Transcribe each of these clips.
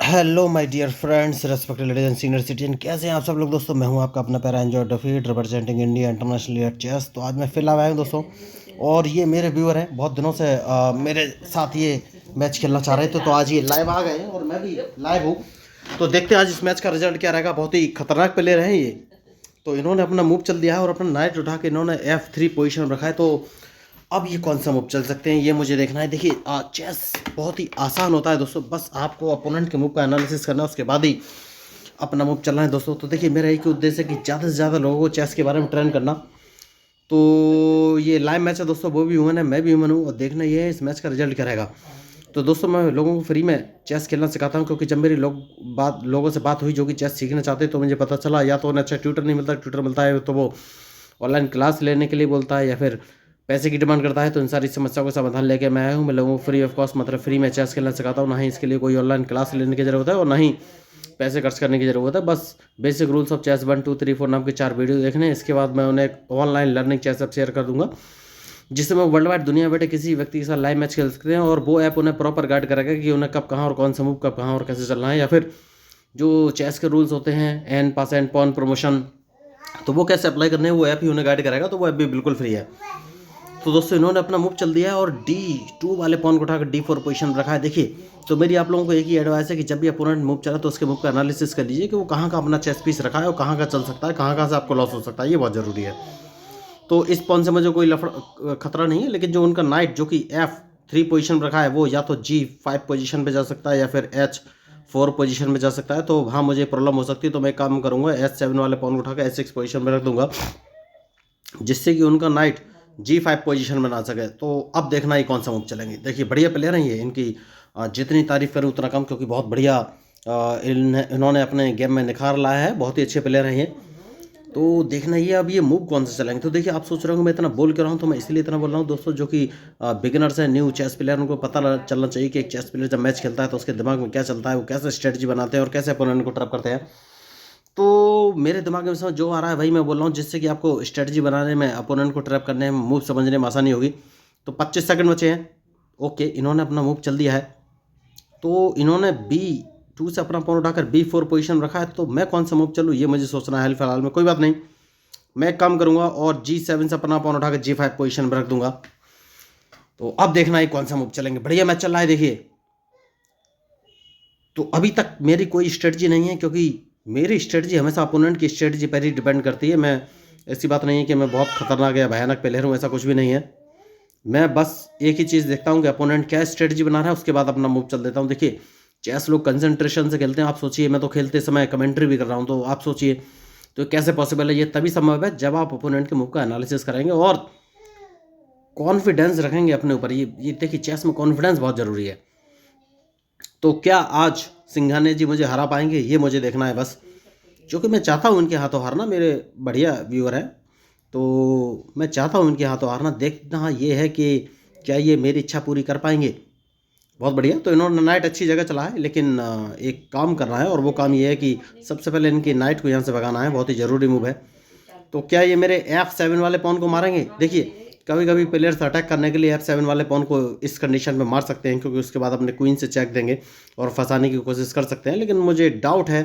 Hello my dear friends, respected ladies and senior citizen, कैसे हैं आप सब लोग। दोस्तों मैं हूं आपका अपना para enjoy defeat representing India international at chess. तो आज मैं फिर लाया हूं दोस्तों, और ये मेरे व्यूअर हैं, बहुत दिनों से मेरे साथ ये मैच खेलना चाह रहे थे। तो आज ये लाइव आ गए हैं और मैं भी लाइव हूँ। तो देखते हैं आज इस मैच का रिजल्ट क्या रहेगा। बहुत ही खतरनाक प्लेयर हैं ये। तो इन्होंने अपना मूव चल दिया है और अपना नाइट उठा के इन्होंने F3 पोजीशन रखा है। तो अब ये कौन सा मूव चल सकते हैं ये मुझे देखना है। देखिए चेस बहुत ही आसान होता है दोस्तों, बस आपको अपोनेंट के मूव का एनालिसिस करना है, उसके बाद ही अपना मूव चलना है दोस्तों। तो देखिए मेरा एक उद्देश्य है कि ज़्यादा से ज़्यादा लोगों को चेस के बारे में ट्रेन करना। तो ये लाइव मैच है दोस्तों, वो भी ह्यूमन है, मैं भी ह्यूमन हूँ, और देखना ये है इस मैच का रिजल्ट क्या रहेगा। तो दोस्तों मैं लोगों को फ्री में चेस खेलना सिखाता हूँ, क्योंकि जब मेरी लोगों से बात हुई जो कि चेस सीखना चाहते हैं, तो मुझे पता चला या तो उन्हें अच्छा ट्यूटर नहीं मिलता, ट्यूटर मिलता है तो वो ऑनलाइन क्लास लेने के लिए बोलता है, या फिर पैसे की डिमांड करता है। तो इन सारी समस्याओं का समाधान लेके मैं आया हूँ। मैं लोगों को फ्री ऑफ कॉस्ट, मतलब फ्री में चेस खेलना सिखाता हूँ। ना ही इसके लिए कोई ऑनलाइन क्लास लेने की ज़रूरत है और ना ही पैसे खर्च करने की ज़रूरत है। बस बेसिक रूल्स ऑफ चेस 1 2 3 4 नाम के 4 वीडियो देखने हैं। इसके बाद मैं उन्हें online learning chess app share कर दूंगा, जिससे मैं वर्ल्ड वाइड दुनिया बैठे किसी व्यक्ति के साथ लाइव मैच खेल सकते हैं। और वो ऐप उन्हें प्रॉपर गाइड करेगा कि उन्हें कब कहाँ और कौन सा मूव कब कहाँ और कैसे चलना है, या फिर जो चेस के रूल्स होते हैं and pass and pawn promotion, तो वो कैसे अप्लाई करने हैं वो ऐप ही उन्हें गाइड करेगा। तो वो ऐप भी बिल्कुल फ्री है। तो दोस्तों इन्होंने अपना मूव चल दिया है और D2 वाले पॉन को उठाकर D4 पोजीशन में रखा है। देखिए तो मेरी आप लोगों को एक ही एडवाइस है कि जब भी अपोनेंट मूव चला तो उसके मूव का एनालिसिस कर लीजिए कि वो कहाँ का अपना चेस पीस रखा है और कहाँ का चल सकता है, कहाँ कहाँ से आपको लॉस हो सकता है, ये बहुत ज़रूरी है। तो इस पॉन से मुझे कोई खतरा नहीं है, लेकिन जो उनका नाइट जो कि F3 पोजीशन में रखा है वो या तो G5 पोजीशन पे जा सकता है या फिर H4 पोजीशन में जा सकता है। तो वहाँ मुझे प्रॉब्लम हो सकती है। तो मैं काम करूँगा H7 वाले पॉन को उठाकर H6 पोजीशन में रख दूंगा, जिससे कि उनका नाइट G5 पोजीशन में ना सके। तो अब देखना ही कौन सा मूव चलेंगे। देखिए बढ़िया प्लेयर हैं ये, इनकी जितनी तारीफ करूँ उतना कम, क्योंकि बहुत बढ़िया इन्होंने अपने गेम में निखार लाया है। बहुत ही अच्छे प्लेयर हैं ये। तो देखना ये अब ये मूव कौन से चलेंगे। तो देखिए आप सोच रहे हो मैं इतना बोल के रहा हूँ, तो मैं इसलिए इतना बोल रहा हूँ दोस्तों, जो कि बिगिनर्स हैं, न्यू चेस प्लेयर, उनको पता चलना चाहिए कि एक चेस प्लेयर जब मैच खेलता है तो उसके दिमाग में क्या चलता है, वो कैसे स्ट्रेटजी बनाते हैं और कैसे अपोनेंट को ट्रैप करते हैं। तो मेरे दिमाग में समझ जो आ रहा है वही मैं बोल रहा हूँ, जिससे कि आपको स्ट्रेटजी बनाने में, अपोनेंट को ट्रैप करने में, मूव समझने में आसानी होगी। तो 25 सेकंड बचे हैं। ओके इन्होंने अपना मूव चल दिया है। तो इन्होंने B2 से अपना पॉन उठाकर B4 पोजीशन रखा है। तो मैं कौन सा मूव चलूँ ये मुझे सोचना है फिलहाल में। कोई बात नहीं, मैं एक काम करूँगा और G7 से अपना पॉन उठाकर G5 पोजीशन पर रख दूंगा। तो अब देखना है कौन सा मूव चलेंगे। बढ़िया मैच चल रहा है देखिए। तो अभी तक मेरी कोई स्ट्रेटजी नहीं है, क्योंकि मेरी स्ट्रेटजी हमेशा अपोनेंट की स्ट्रेटजी पर ही डिपेंड करती है। मैं ऐसी बात नहीं है कि मैं बहुत खतरनाक या भयानक प्लेयर हूँ, ऐसा कुछ भी नहीं है। मैं बस एक ही चीज़ देखता हूँ कि अपोनेंट क्या स्ट्रेटजी बना रहा है, उसके बाद अपना मूव चल देता हूँ। देखिए चेस लोग कंसंट्रेशन से खेलते हैं। आप सोचिए, मैं तो खेलते समय कमेंट्री भी कर रहा हूँ, तो आप सोचिए तो कैसे पॉसिबल है। ये तभी संभव है जब आप अपोनेंट के मूव का एनालिसिस करेंगे और कॉन्फिडेंस रखेंगे अपने ऊपर। ये देखिए चेस में कॉन्फिडेंस बहुत ज़रूरी है। तो क्या आज सिंघानिया जी मुझे हरा पाएंगे ये मुझे देखना है बस, क्योंकि मैं चाहता हूँ उनके हाथों हारना। मेरे बढ़िया व्यूअर हैं, तो मैं चाहता हूँ उनके हाथों हारना। देखना ये है कि क्या ये मेरी इच्छा पूरी कर पाएंगे। बहुत बढ़िया। तो इन्होंने नाइट अच्छी जगह चला है, लेकिन एक काम करना है, और वो काम ये है कि सबसे पहले इनकी नाइट को यहाँ से भगाना है। बहुत ही ज़रूरी मूव है। तो क्या ये मेरे F7 वाले पॉन को मारेंगे। देखिए कभी कभी प्लेयर्स अटैक करने के लिए F7 वाले पॉन को इस कंडीशन में मार सकते हैं, क्योंकि उसके बाद अपने क्वीन से चेक देंगे और फंसाने की कोशिश कर सकते हैं। लेकिन मुझे डाउट है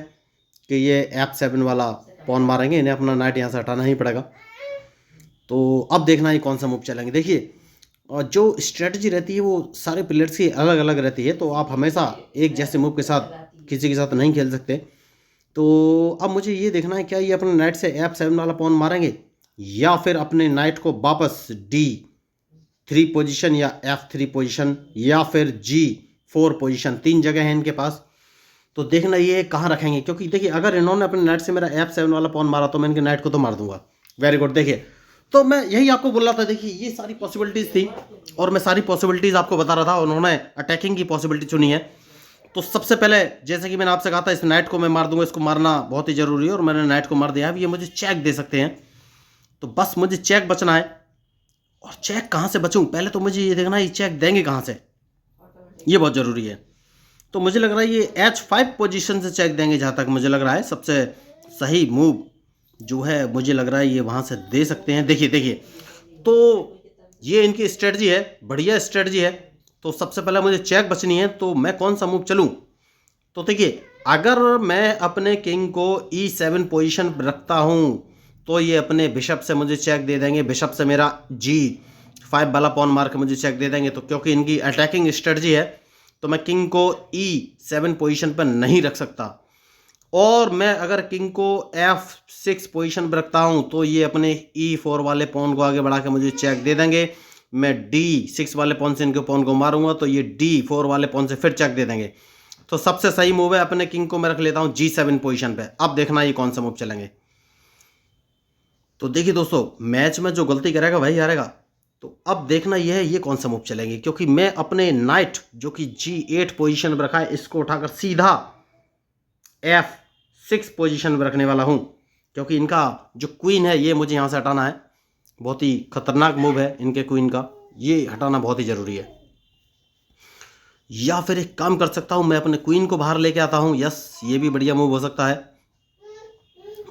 कि ये F7 वाला पॉन मारेंगे, इन्हें अपना नाइट यहाँ से हटाना ही पड़ेगा। तो अब देखना ही कौन सा मूव चलेंगे। देखिए और जो स्ट्रेटजी रहती है वो सारे प्लेयर्स की अलग अलग रहती है, तो आप हमेशा एक जैसे मूव के साथ किसी के साथ नहीं खेल सकते। तो अब मुझे ये देखना है क्या ये अपने नाइट से F7 वाला पॉन मारेंगे, या फिर अपने नाइट को वापस D3 पोजीशन या F3 पोजीशन या फिर G4 पोजीशन, 3 जगह हैं इनके पास। तो देखना ये कहाँ रखेंगे, क्योंकि देखिए अगर इन्होंने अपने नाइट से मेरा F7 वाला पॉन मारा तो मैं इनके नाइट को तो मार दूंगा। Very good. देखिए तो मैं यही आपको बोल रहा था। देखिए ये सारी पॉसिबिलिटीज़ थी और मैं सारी पॉसिबिलिटीज़ आपको बता रहा था। उन्होंने अटैकिंग की पॉसिबिलिटी चुनी है। तो सबसे पहले जैसे कि मैंने आपसे कहा था, इस नाइट को मैं मार दूंगा, इसको मारना बहुत ही ज़रूरी है, और मैंने नाइट को मार दिया है। अब ये मुझे चेक दे सकते हैं, तो बस मुझे चेक बचना है। और चेक कहाँ से बचूँ, पहले तो मुझे ये देखना है ये चेक देंगे कहाँ से, ये बहुत ज़रूरी है। तो मुझे लग रहा है ये H5 पोजीशन से चेक देंगे। जहाँ तक मुझे लग रहा है सबसे सही मूव जो है, मुझे लग रहा है ये वहाँ से दे सकते हैं। देखिए देखिए तो ये इनकी स्ट्रेटजी है, बढ़िया स्ट्रेटजी है। तो सबसे पहले मुझे चेक बचनी है, तो मैं कौन सा मूव चलूँ। तो देखिए, अगर मैं अपने किंग को E7 पोजीशन पर रखता हूँ तो ये अपने बिशप से मुझे चेक दे देंगे, बिशप से मेरा G5 वाला पॉन मार के मुझे चेक दे देंगे। तो क्योंकि इनकी अटैकिंग स्ट्रेटजी है तो मैं किंग को E7 पोजीशन पर नहीं रख सकता। और मैं अगर किंग को F6 पोजीशन पर रखता हूँ तो ये अपने E4 वाले पॉन को आगे बढ़ा के मुझे चेक दे देंगे। मैं D6 वाले पॉन से इनके पॉन को मारूंगा तो ये D4 वाले पॉन से फिर चेक दे देंगे। तो सबसे सही मूव है, अपने किंग को मैं रख लेता हूं G7 पोजीशन पे। अब देखना ये कौन सा मूव चलेंगे। तो देखिए दोस्तों, मैच में जो गलती करेगा वही हारेगा। तो अब देखना यह है ये कौन सा मूव चलेंगे, क्योंकि मैं अपने नाइट जो कि G8 पोजीशन पर रखा है इसको उठाकर सीधा F6 पोजीशन पर रखने वाला हूं, क्योंकि इनका जो क्वीन है ये मुझे यहां से हटाना है। बहुत ही खतरनाक मूव है इनके क्वीन का, ये हटाना बहुत ही ज़रूरी है। या फिर एक काम कर सकता हूं, मैं अपने क्वीन को बाहर लेके आता हूं। यस, ये भी बढ़िया मूव हो सकता है।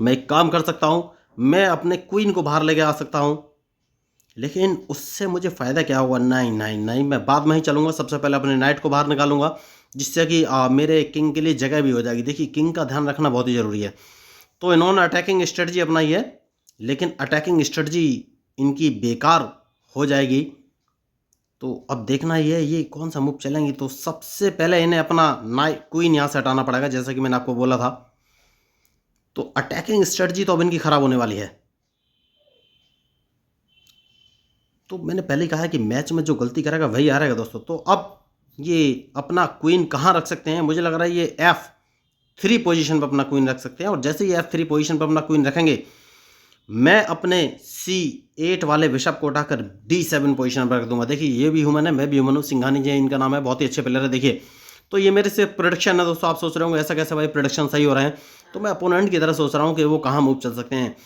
मैं एक काम कर सकता हूं, मैं अपने क्वीन को बाहर लेके आ सकता हूं, लेकिन उससे मुझे फ़ायदा क्या होगा? नहीं नहीं नहीं, मैं बाद में ही चलूँगा। सबसे पहले अपने नाइट को बाहर निकालूंगा, जिससे कि मेरे किंग के लिए जगह भी हो जाएगी। देखिए, किंग का ध्यान रखना बहुत ही ज़रूरी है। तो इन्होंने अटैकिंग स्ट्रेटजी अपनाई है, लेकिन अटैकिंग स्ट्रेटजी इनकी बेकार हो जाएगी। तो अब देखना ये कौन सा मूव चलेंगे। तो सबसे पहले इन्हें अपना नाइट क्वीन यहाँ से हटाना पड़ेगा, जैसा कि मैंने आपको बोला था। तो अटैकिंग स्ट्रेटजी तो अब इनकी खराब होने वाली है। तो मैंने पहले ही कहा है कि मैच में जो गलती करेगा वही हारेगा दोस्तों। तो अब ये अपना क्वीन कहाँ रख सकते हैं? मुझे लग रहा है ये F3 पोजीशन पर अपना क्वीन रख सकते हैं। और जैसे ही F3 पोजीशन पर अपना क्वीन रखेंगे, मैं अपने C8 वाले बिशप को उठाकर D7 पोजीशन पर रख दूंगा। देखिए, ये भी ह्यूमन है, मैं भी ह्यूमन हूँ। सिंघानी जी इनका नाम है, बहुत ही अच्छे प्लेयर है। देखिए, तो ये मेरे से प्रोडिक्शन है दोस्तों। आप सोच रहे होंगे ऐसा कैसे भाई प्रोडिक्शन सही हो रहे हैं? तो मैं अपोनेंट की तरह सोच रहा हूँ कि वो कहाँ मूव चल सकते हैं।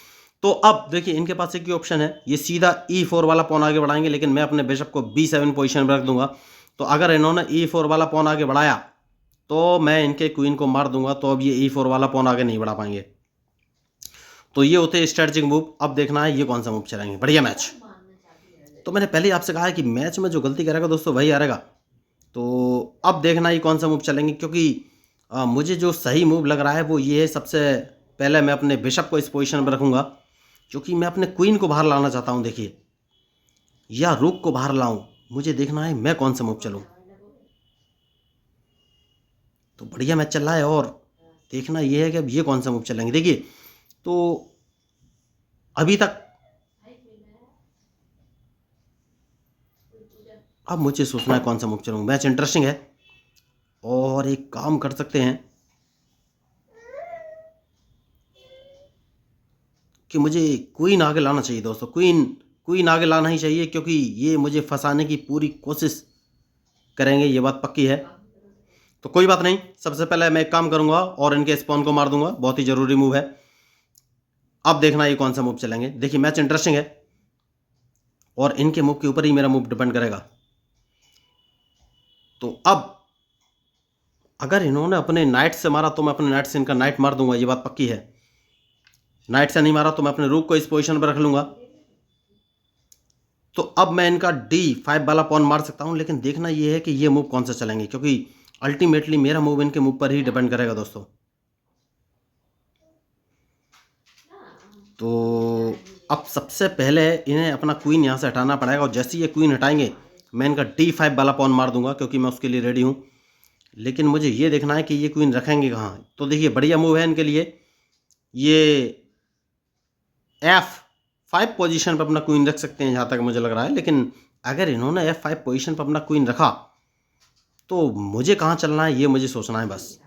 तो अब देखिए, इनके पास एक ही ऑप्शन है, ये सीधा E4 वाला पॉन आगे बढ़ाएंगे, लेकिन मैं अपने बिशप को B7 पोजीशन पर रख दूंगा। तो अगर इन्होंने E4 वाला पॉन आगे बढ़ाया तो मैं इनके क्वीन को मार दूंगा। तो अब ये E4 वाला पॉन आगे नहीं बढ़ा पाएंगे। तो ये होते हैं स्ट्रेटजिक मूव। अब देखना है ये कौन सा मूव चलेंगे। बढ़िया मैच। तो मैंने पहले ही आपसे कहा है कि मैच में जो गलती करेगा दोस्तों वही हारेगा। तो अब देखना ये कौन सा मूव चलेंगे, क्योंकि मुझे जो सही मूव लग रहा है वो ये है। सबसे पहले मैं अपने बिशप को इस पोजीशन पर रखूँगा, क्योंकि मैं अपने क्वीन को बाहर लाना चाहता हूँ। देखिए, या रूक को बाहर लाऊं, मुझे देखना है मैं कौन सा मूव चलूँ। तो बढ़िया मैच चल रहा है और देखना ये है कि अब ये कौन सा मूव चलेंगे। देखिए, तो अभी तक अब मुझे सोचना है कौन सा मूव चलूँ। मैच इंटरेस्टिंग है और एक काम कर सकते हैं कि मुझे क्वीन आगे लाना चाहिए दोस्तों। क्वीन आगे लाना ही चाहिए, क्योंकि ये मुझे फंसाने की पूरी कोशिश करेंगे, ये बात पक्की है। तो कोई बात नहीं, सबसे पहले मैं एक काम करूंगा और इनके स्पॉन को मार दूंगा। बहुत ही ज़रूरी मूव है। अब देखना ये कौन सा मूव चलेंगे। देखिए, मैच इंटरेस्टिंग है और इनके मूव के ऊपर ही मेरा मूव डिपेंड करेगा। तो अब अगर इन्होंने अपने नाइट से मारा तो मैं अपने नाइट से इनका नाइट मार दूंगा, ये बात पक्की है। नाइट से नहीं मारा तो मैं अपने रूक को इस पोजीशन पर रख लूंगा। तो अब मैं इनका D5 वाला पॉन मार सकता हूं, लेकिन देखना ये है कि ये मूव कौन सा चलेंगे, क्योंकि अल्टीमेटली मेरा मूव इनके मूव पर ही डिपेंड करेगा दोस्तों। तो अब सबसे पहले इन्हें अपना क्वीन यहाँ से हटाना पड़ेगा, और जैसे ये क्वीन हटाएंगे मैं इनका D5 वाला पॉन मार दूंगा, क्योंकि मैं उसके लिए रेडी हूँ। लेकिन मुझे ये देखना है कि ये क्वीन रखेंगे कहाँ। तो देखिए, बढ़िया मूव है इनके लिए, ये F5 पोजीशन पर अपना क्वीन रख सकते हैं जहाँ तक मुझे लग रहा है। लेकिन अगर इन्होंने F5 पोजीशन पर अपना क्वीन रखा तो मुझे कहाँ चलना है ये मुझे सोचना है बस।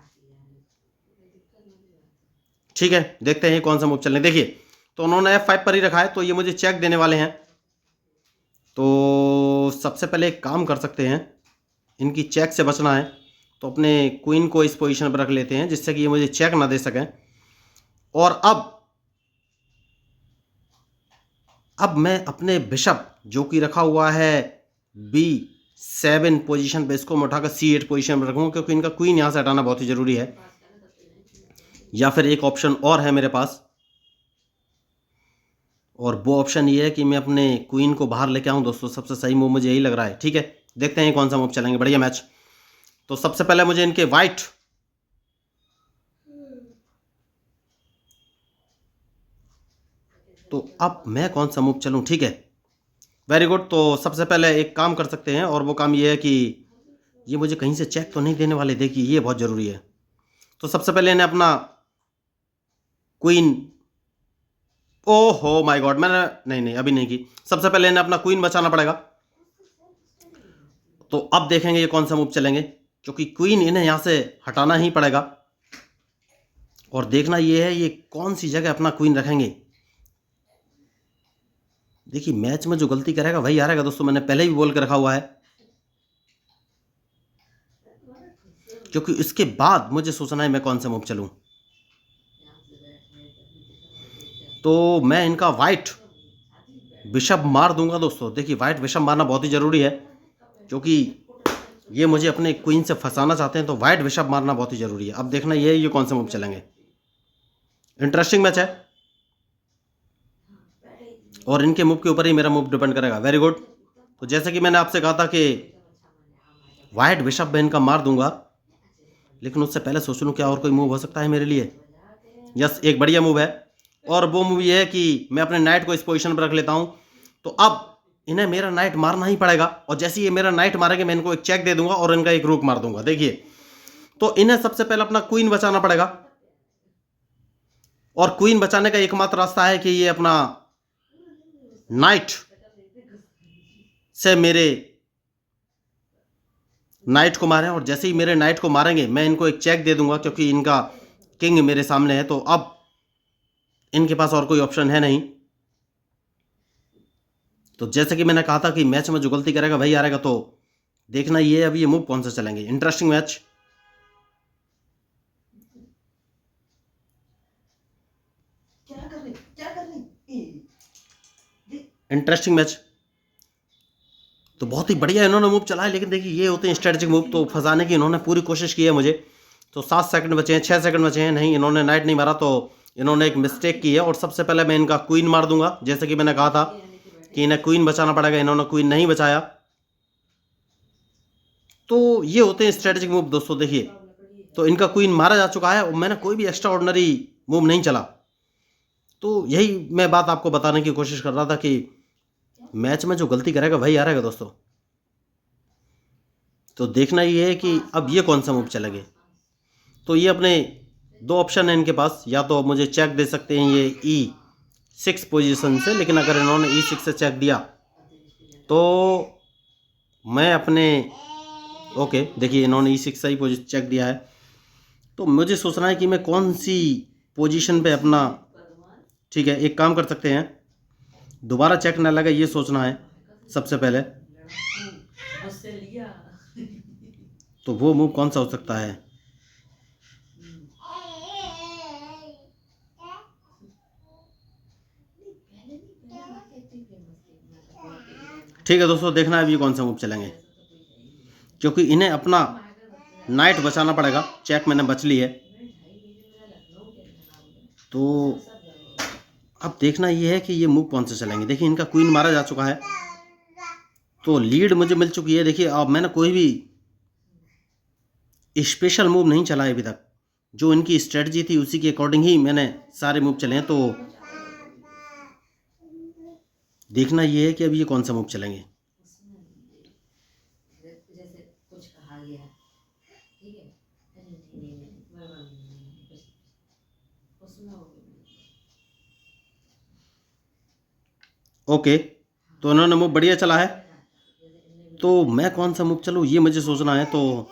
ठीक है, देखते हैं ये कौन सा मूव चलने। देखिए, तो उन्होंने F5 पर ही रखा है, तो ये मुझे चेक देने वाले हैं। तो सबसे पहले एक काम कर सकते हैं, इनकी चेक से बचना है तो अपने क्वीन को इस पोजीशन पर रख लेते हैं, जिससे कि ये मुझे चेक ना दे सकें। और अब मैं अपने बिशप जो कि रखा हुआ है B7 पोजीशन पे, इसको मैं उठाकर C8 पोजीशन पर रखूँगा, क्योंकि इनका क्वीन यहाँ से हटाना बहुत ही ज़रूरी है। या फिर एक ऑप्शन और है मेरे पास, और वो ऑप्शन ये है कि मैं अपने क्वीन को बाहर लेके आऊँ दोस्तों। सबसे सही मूव मुझे यही लग रहा है। ठीक है, देखते हैं कौन सा मूव चलेंगे। बढ़िया मैच। तो सबसे पहले मुझे इनके वाइट तो अब मैं कौन सा मूव चलूँ, ठीक है। Very good. तो सबसे पहले एक काम कर सकते हैं, और वो काम ये है कि ये मुझे कहीं से चेक तो नहीं देने वाले, देखिए ये बहुत ज़रूरी है। तो सबसे पहले इन्हें अपना क्वीन, ओहो माय गॉड, मैंने नहीं अभी नहीं की। सबसे पहले इन्हें अपना क्वीन बचाना पड़ेगा। तो अब देखेंगे ये कौन सा मूव चलेंगे, क्योंकि क्वीन इन्हें यहाँ से हटाना ही पड़ेगा। और देखना ये है ये कौन सी जगह अपना क्वीन रखेंगे। देखिए मैच में जो गलती करेगा वही हारेगा दोस्तों, मैंने पहले ही बोल के रखा हुआ है। क्योंकि इसके बाद मुझे सोचना है मैं कौन सा मूव चलूं। तो मैं इनका वाइट बिशप मार दूंगा दोस्तों। देखिए वाइट बिशप मारना बहुत ही ज़रूरी है, क्योंकि ये मुझे अपने क्वीन से फंसाना चाहते हैं, तो वाइट बिशप मारना बहुत ही ज़रूरी है। अब देखना ये कौन सा मूव चलेंगे। इंटरेस्टिंग मैच है, और इनके मूव के ऊपर ही मेरा मूव डिपेंड करेगा। Very good. तो जैसे कि मैंने आपसे कहा था कि वाइट बिशप मैं इनका मार दूंगा, लेकिन उससे पहले सोच लूँ क्या और कोई मूव हो सकता है मेरे लिए। यस, एक बढ़िया मूव है, और वो मूव ये है कि मैं अपने नाइट को इस पोजीशन पर रख लेता हूँ। तो अब इन्हें मेरा नाइट मारना ही पड़ेगा, और जैसे ये मेरा नाइट मारेंगे मैं इनको एक चेक दे दूंगा और इनका एक रूक मार दूंगा। देखिए, तो इन्हें सबसे पहले अपना क्वीन बचाना पड़ेगा, और क्वीन बचाने का एकमात्र रास्ता है कि ये अपना नाइट से मेरे नाइट को मारें। और जैसे ही मेरे नाइट को मारेंगे मैं इनको एक चेक दे दूंगा, क्योंकि इनका किंग मेरे सामने है। तो अब इनके पास और कोई ऑप्शन है नहीं। तो जैसे कि मैंने कहा था कि मैच में जो गलती करेगा वही हारेगा। तो देखना ये अभी ये मूव कौन सा चलेंगे। Interesting match, interesting match. तो बहुत ही बढ़िया इन्होंने मूव चला है, लेकिन देखिए ये होते हैं स्ट्रेटेजिक मूव। तो फंसाने की इन्होंने पूरी कोशिश की है मुझे। तो 7 सेकंड बचे हैं, 6 सेकंड बचे हैं, नहीं इन्होंने नाइट नहीं मारा, तो इन्होंने एक मिस्टेक की है। और सबसे पहले मैं इनका क्वीन मार दूंगा, जैसे कि मैंने कहा था कि इन्हें क्वीन बचाना पड़ेगा। इन्होंने क्वीन नहीं बचाया। तो ये होते हैं स्ट्रेटेजिक मूव दोस्तों। देखिए, तो इनका क्वीन मारा जा चुका है, और मैंने कोई भी एक्स्ट्रा ऑर्डिनरी मूव नहीं चला। तो यही मैं बात आपको बताने की कोशिश कर रहा था कि मैच में जो गलती करेगा वही हारेगा दोस्तों। तो देखना ये है कि अब ये कौन सा मूव चलेंगे। तो ये अपने 2 ऑप्शन है इनके पास, या तो मुझे चेक दे सकते हैं ये E6 पोजीशन से, लेकिन अगर इन्होंने E6 से चेक दिया तो मैं अपने, ओके देखिए इन्होंने E6 से ही चेक दिया है। तो मुझे सोचना है कि मैं कौन सी पोजीशन पे अपना, ठीक है एक काम कर सकते हैं, दोबारा चेक ना लगे ये सोचना है सबसे पहले। तो वो मूव कौन सा हो सकता है। ठीक है दोस्तों, देखना है अभी कौन सा मूव चलेंगे, क्योंकि इन्हें अपना नाइट बचाना पड़ेगा। चेक मैंने बच ली है। तो अब देखना ये है कि ये मूव कौन सा चलेंगे। देखिए इनका क्वीन मारा जा चुका है, तो लीड मुझे मिल चुकी है। देखिए अब मैंने कोई भी स्पेशल मूव नहीं चला अभी तक, जो इनकी स्ट्रेटजी थी उसी के अकॉर्डिंग ही मैंने सारे मूव चले हैं। तो देखना ये है कि अब ये कौन सा मूव चलेंगे। ओके, तो इन्होंने मूव बढ़िया चला है। तो मैं कौन सा मूव चलूँ ये मुझे सोचना है। तो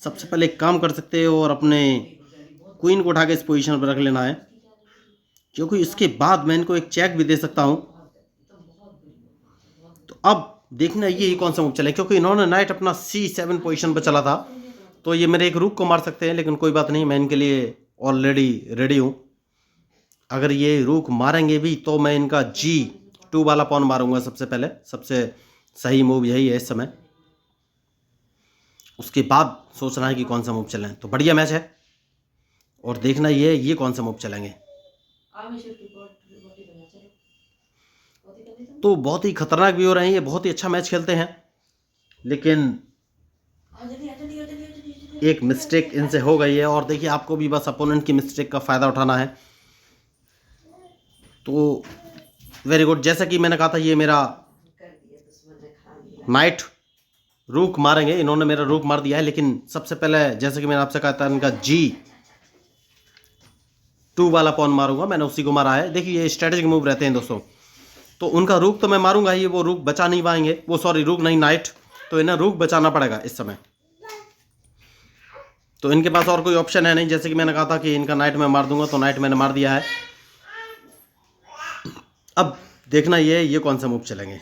सबसे पहले एक काम कर सकते हो, और अपने क्वीन को उठा के इस पोजीशन पर रख लेना है, क्योंकि इसके बाद मैं इनको एक चेक भी दे सकता हूँ। तो अब देखना ये कौन सा मूव चले, क्योंकि इन्होंने नाइट अपना C7 पोजीशन पर चला था। तो ये मेरे एक रूक को मार सकते हैं, लेकिन कोई बात नहीं, मैं इनके लिए ऑलरेडी रेडी हूँ। अगर ये रूक मारेंगे भी तो मैं इनका G2 वाला पॉन मारूंगा सबसे पहले। सबसे सही मूव यही है इस समय। उसके बाद सोचना है कि कौन सा मूव चलें। तो बढ़िया मैच है, और देखना ये कौन सा मूव चलेंगे। तो बहुत ही खतरनाक भी हो रहे हैं, ये बहुत ही अच्छा मैच खेलते हैं, लेकिन एक मिस्टेक इनसे हो गई है। और देखिए आपको भी बस अपोनेंट की मिस्टेक का फ़ायदा उठाना है। तो वेरी गुड। जैसा कि मैंने कहा था ये मेरा नाइट रूक मारेंगे, इन्होंने मेरा रूक मार दिया है। लेकिन सबसे पहले जैसे कि मैंने आपसे कहा था इनका G2 वाला पॉन मारूंगा, मैंने उसी को मारा है। देखिए ये स्ट्रेटेजिक मूव रहते हैं दोस्तों, तो उनका रूक तो मैं मारूंगा ही, वो रूक बचा नहीं पाएंगे, वो सॉरी रूक नहीं नाइट, तो इन्हें रूक बचाना पड़ेगा इस समय। तो इनके पास और कोई ऑप्शन है नहीं। जैसे कि मैंने कहा था कि इनका नाइट मैं मार दूंगा, तो नाइट मैंने मार दिया है। अब देखना ये कौन सा मूव चलेंगे।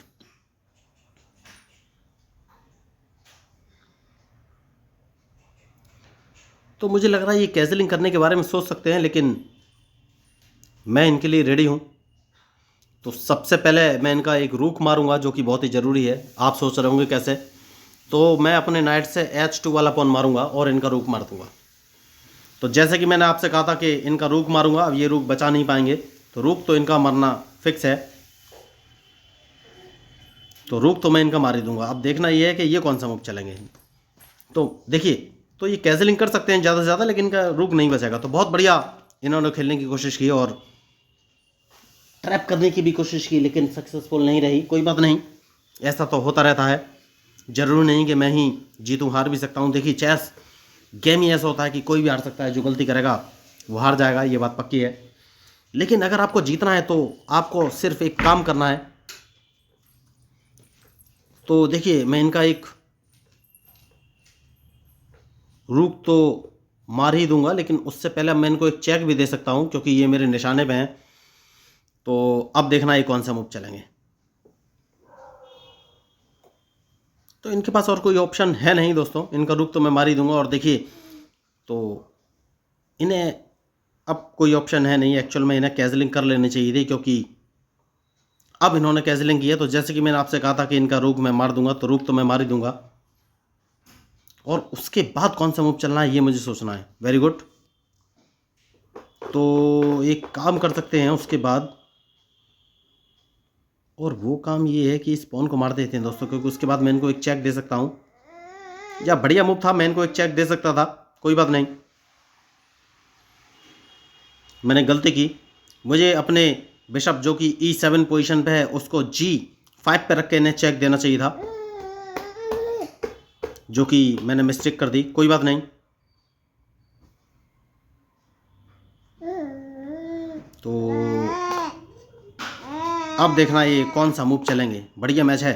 तो मुझे लग रहा है ये कैजलिंग करने के बारे में सोच सकते हैं, लेकिन मैं इनके लिए रेडी हूं। तो सबसे पहले मैं इनका एक रूक मारूंगा, जो कि बहुत ही ज़रूरी है। आप सोच रहे होंगे कैसे, तो मैं अपने नाइट से H2 वाला पॉन मारूंगा और इनका रूक मार दूंगा। तो जैसे कि मैंने आपसे कहा था कि इनका रूक मारूंगा, अब ये रूक बचा नहीं पाएंगे, तो रूक तो इनका मरना फिक्स है, तो रूक तो मैं इनका मार ही दूंगा। अब देखना ये है कि ये कौन सा मूव चलेंगे। तो देखिए, तो ये कैजलिंग कर सकते हैं ज़्यादा से ज़्यादा, लेकिन इनका रूक नहीं बचेगा। तो बहुत बढ़िया इन्होंने खेलने की कोशिश की और ट्रैप करने की भी कोशिश की, लेकिन सक्सेसफुल नहीं रही। कोई बात नहीं, ऐसा तो होता रहता है, ज़रूरी नहीं कि मैं ही जीतूँ, हार भी सकता हूँ। देखिए चेस गेम ही ऐसा होता है कि कोई भी हार सकता है, जो गलती करेगा वो हार जाएगा, ये बात पक्की है। लेकिन अगर आपको जीतना है तो आपको सिर्फ एक काम करना है। तो देखिए मैं इनका एक रूक तो मार ही दूंगा, लेकिन उससे पहले मैं इनको एक चेक भी दे सकता हूँ, क्योंकि ये मेरे निशाने पे हैं। तो अब देखना ये कौन सा मूव चलेंगे। तो इनके पास और कोई ऑप्शन है नहीं दोस्तों, इनका रुख तो मैं मार ही दूंगा। और देखिए, तो इन्हें अब कोई ऑप्शन है नहीं। एक्चुअल में इन्हें कैजलिंग कर लेनी चाहिए थी, क्योंकि अब इन्होंने कैजलिंग की है। तो जैसे कि मैंने आपसे कहा था कि इनका रुख मैं मार दूंगा, तो रुख तो मैं मार ही दूंगा। और उसके बाद कौन सा मूव चलना है ये मुझे सोचना है। Very good. तो एक काम कर सकते हैं उसके बाद, और वो काम ये है कि इस पॉन को मार देते हैं दोस्तों, क्योंकि उसके बाद मैं इनको एक चेक दे सकता हूँ। या बढ़िया मूव था, मैं इनको एक चेक दे सकता था, कोई बात नहीं, मैंने गलती की। मुझे अपने बिशप जो कि E7 पोजीशन पे है उसको G5 पे रख के इन्हें चेक देना चाहिए था, जो कि मैंने मिस्टेक कर दी। कोई बात नहीं। तो अब देखना ये कौन सा मूव चलेंगे। बढ़िया मैच है।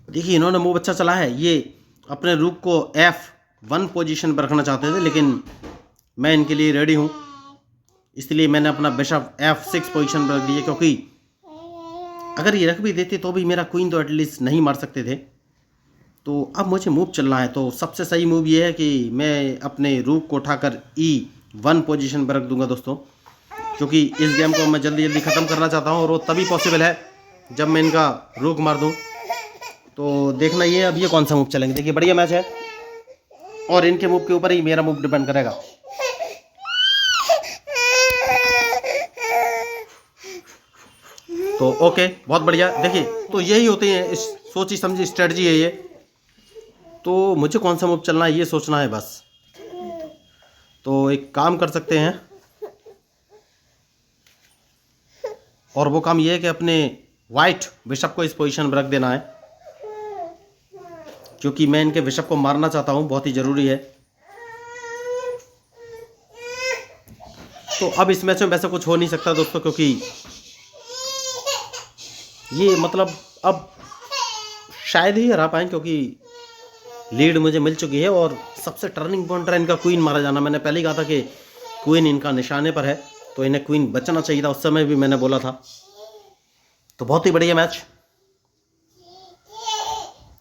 देखिए इन्होंने मूव अच्छा चला है। ये अपने रूक को F1 पोजीशन पर रखना चाहते थे, लेकिन मैं इनके लिए रेडी हूँ, इसलिए मैंने अपना बिशप F6 पोजीशन पर रख दिया, क्योंकि अगर ये रख भी देते तो भी मेरा क्वीन तो एटलीस्ट नहीं मार सकते थे। तो अब मुझे मूव चलना है। तो सबसे सही मूव ये है कि मैं अपने रूक को उठाकर E1 पोजीशन पर रख दूंगा दोस्तों, क्योंकि इस गेम को मैं जल्दी जल्दी ख़त्म करना चाहता हूँ, और वो तभी पॉसिबल है जब मैं इनका रूक मार दूँ। तो देखना ये अब ये कौन सा मूव चलेंगे। देखिए बढ़िया मैच है, और इनके मूव के ऊपर ही मेरा मूव डिपेंड करेगा। तो ओके, बहुत बढ़िया। देखिए तो यही होती है, सोची समझी स्ट्रेटजी है ये। तो मुझे कौन सा मूव चलना है ये सोचना है बस। तो एक काम कर सकते हैं, और वो काम ये है कि अपने वाइट बिशप को इस पोजीशन पर रख देना है, क्योंकि मैं इनके बिशप को मारना चाहता हूँ, बहुत ही ज़रूरी है। तो अब इस मैच में वैसे कुछ हो नहीं सकता दोस्तों, क्योंकि ये मतलब अब शायद ही हरा पाएँ, क्योंकि लीड मुझे मिल चुकी है। और सबसे टर्निंग पॉइंट है इनका क्वीन मारा जाना। मैंने पहले ही कहा था कि क्वीन इनका निशाने पर है, तो इन्हें क्वीन बचना चाहिए था, उस समय भी मैंने बोला था। तो बहुत ही बढ़िया मैच।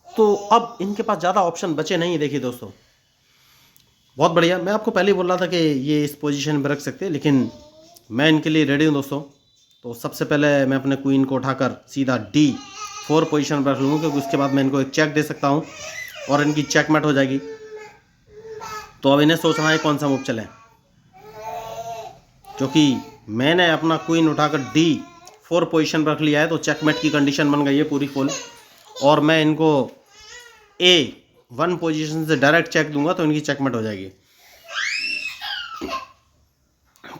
तो अब इनके पास ज़्यादा ऑप्शन बचे नहीं। देखिए दोस्तों बहुत बढ़िया, मैं आपको पहले ही बोल रहा था कि ये इस पोजीशन में रख सकते हैं, लेकिन मैं इनके लिए रेडी हूँ दोस्तों। तो सबसे पहले मैं अपने क्वीन को उठाकर सीधा D4 पोजीशन पर रख लूँगा, क्योंकि उसके बाद मैं इनको एक चेक दे सकता हूँ और इनकी चेकमेट हो जाएगी। तो अब इन्हें सोचना है कौन सा मूव चले, क्योंकि मैंने अपना क्वीन उठाकर D4 पोजीशन पर रख लिया है, तो चेकमेट की कंडीशन बन गई है पूरी फुल। और मैं इनको A1 पोजीशन से डायरेक्ट चेक दूंगा, तो इनकी चेकमेट हो जाएगी।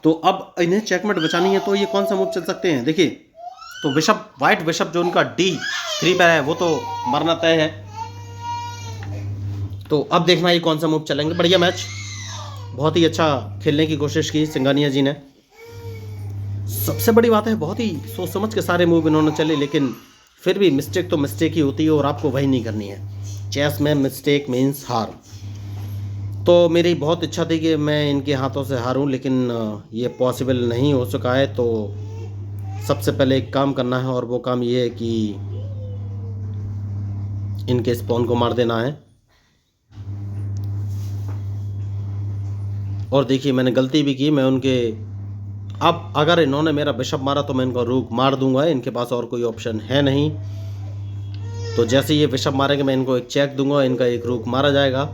तो अब इन्हें चेकमेट बचानी है, तो ये कौन सा मूव चल सकते हैं देखिए। तो बिशप, वाइट बिशप जो उनका D3 पर है वो तो मरना तय है। तो अब देखना ये कौन सा मूव चलेंगे। बढ़िया मैच, बहुत ही अच्छा खेलने की कोशिश की सिंघानिया जी ने। सबसे बड़ी बात है, बहुत ही सोच समझ के सारे मूव इन्होंने चले, लेकिन फिर भी मिस्टेक तो मिस्टेक ही होती है और आपको वही नहीं करनी है। चेस में मिस्टेक मीन्स हार। तो मेरी बहुत इच्छा थी कि मैं इनके हाथों से हारूं, लेकिन ये पॉसिबल नहीं हो सका है। तो सबसे पहले एक काम करना है, और वो काम ये है कि इनके स्पॉन को मार देना है। और देखिए मैंने गलती भी की, मैं उनके, अब अगर इन्होंने मेरा बिशप मारा तो मैं इनको रूक मार दूंगा, इनके पास और कोई ऑप्शन है नहीं। तो जैसे ये बिशप मारेंगे मैं इनको एक चेक दूंगा, इनका एक रूक मारा जाएगा।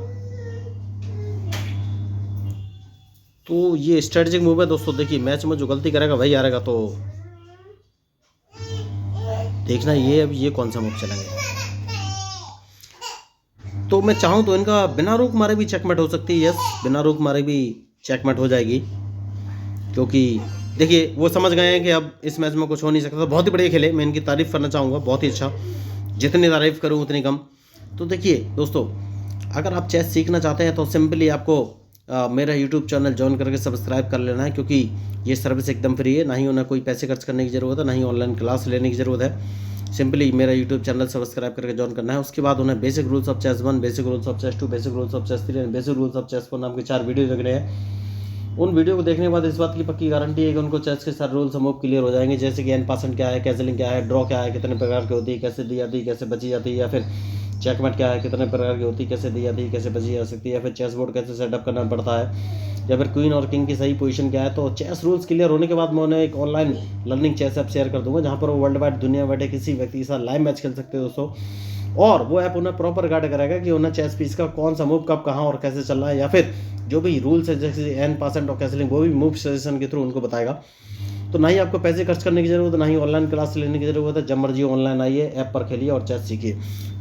तो ये स्ट्रेटजिक मूव है दोस्तों। देखिए मैच में जो गलती करेगा वही हारेगा। तो देखना ये अब ये कौन सा मूव चलेंगे। तो मैं चाहूँ तो इनका बिना रुक मारे भी चेकमेट हो सकती है। यस, बिना रुक मारे भी चेकमेट हो जाएगी, क्योंकि देखिए वो समझ गए हैं कि अब इस मैच में कुछ हो नहीं सकता। तो बहुत ही बढ़िया खेले, मैं इनकी तारीफ़ करना चाहूँगा, बहुत ही अच्छा, जितनी तारीफ़ करूँ उतनी कम। तो देखिए दोस्तों, अगर आप चेस सीखना चाहते हैं तो सिंपली आपको मेरा यूट्यूब चैनल ज्वाइन करके सब्सक्राइब कर लेना है, क्योंकि ये सर्विस एकदम फ्री है, ना ही उन्हें कोई पैसे खर्च करने की ज़रूरत है, ना ही ऑनलाइन क्लास लेने की ज़रूरत है। सिंपली मेरा यूट्यूब चैनल सब्सक्राइब करके ज्वाइन करना है। उसके बाद उन्हें basic rules of chess 1, basic rules of chess 2, basic rules of chess 3 and basic rules of chess 4 नाम के 4 वीडियो देखने हैं। उन वीडियो को देखने के बाद इस बात की पक्की गारंटी है कि उनको चेस के सारे रूल्स मूव क्लियर हो जाएंगे, जैसे कि n% क्या है, कैसलिंग क्या है, ड्रॉ क्या है, कितने प्रकार की होती है, कैसे दी जाती है, कैसे बची जाती है, या फिर चेकमेट क्या है, कितने प्रकार की होती है, कैसे दी जाती है, कैसे बची जा सकती है, या फिर चेस बोर्ड कैसे सेटअप करना पड़ता है, या फिर क्वीन और किंग की सही पोजीशन क्या है। तो चेस रूल्स क्लियर होने के बाद मैं उन्हें एक online learning chess app share कर दूंगा, जहाँ पर वो वर्ल्ड वाइड दुनिया में बैठे किसी व्यक्ति के साथ लाइव मैच खेल सकते हैं दोस्तों। और वो ऐप उन्हें प्रॉपर गाइड करेगा कि उन्हें चेस पीस का कौन सा मूव कब कहाँ और कैसे चल रहा है, या फिर जो भी रूल्स है जैसे n% और कैसलिंग, वो भी मूव सजेशन के थ्रू उनको बताएगा। तो ना ही आपको पैसे खर्च करने की ज़रूरत है, ना ही ऑनलाइन क्लास लेने की ज़रूरत है। जब मर्जी ऑनलाइन आइए, ऐप पर खेलिए और चेस सीखिए।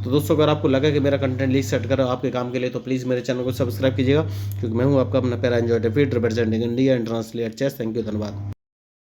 तो दोस्तों, अगर आपको लगा कि मेरा कंटेंट लीक सेट कर आपके काम के लिए, तो प्लीज़ मेरे चैनल को सब्सक्राइब कीजिएगा, क्योंकि मैं हूँ आपका अपना para enjoy defeat representing India international chess. Thank you, धन्यवाद।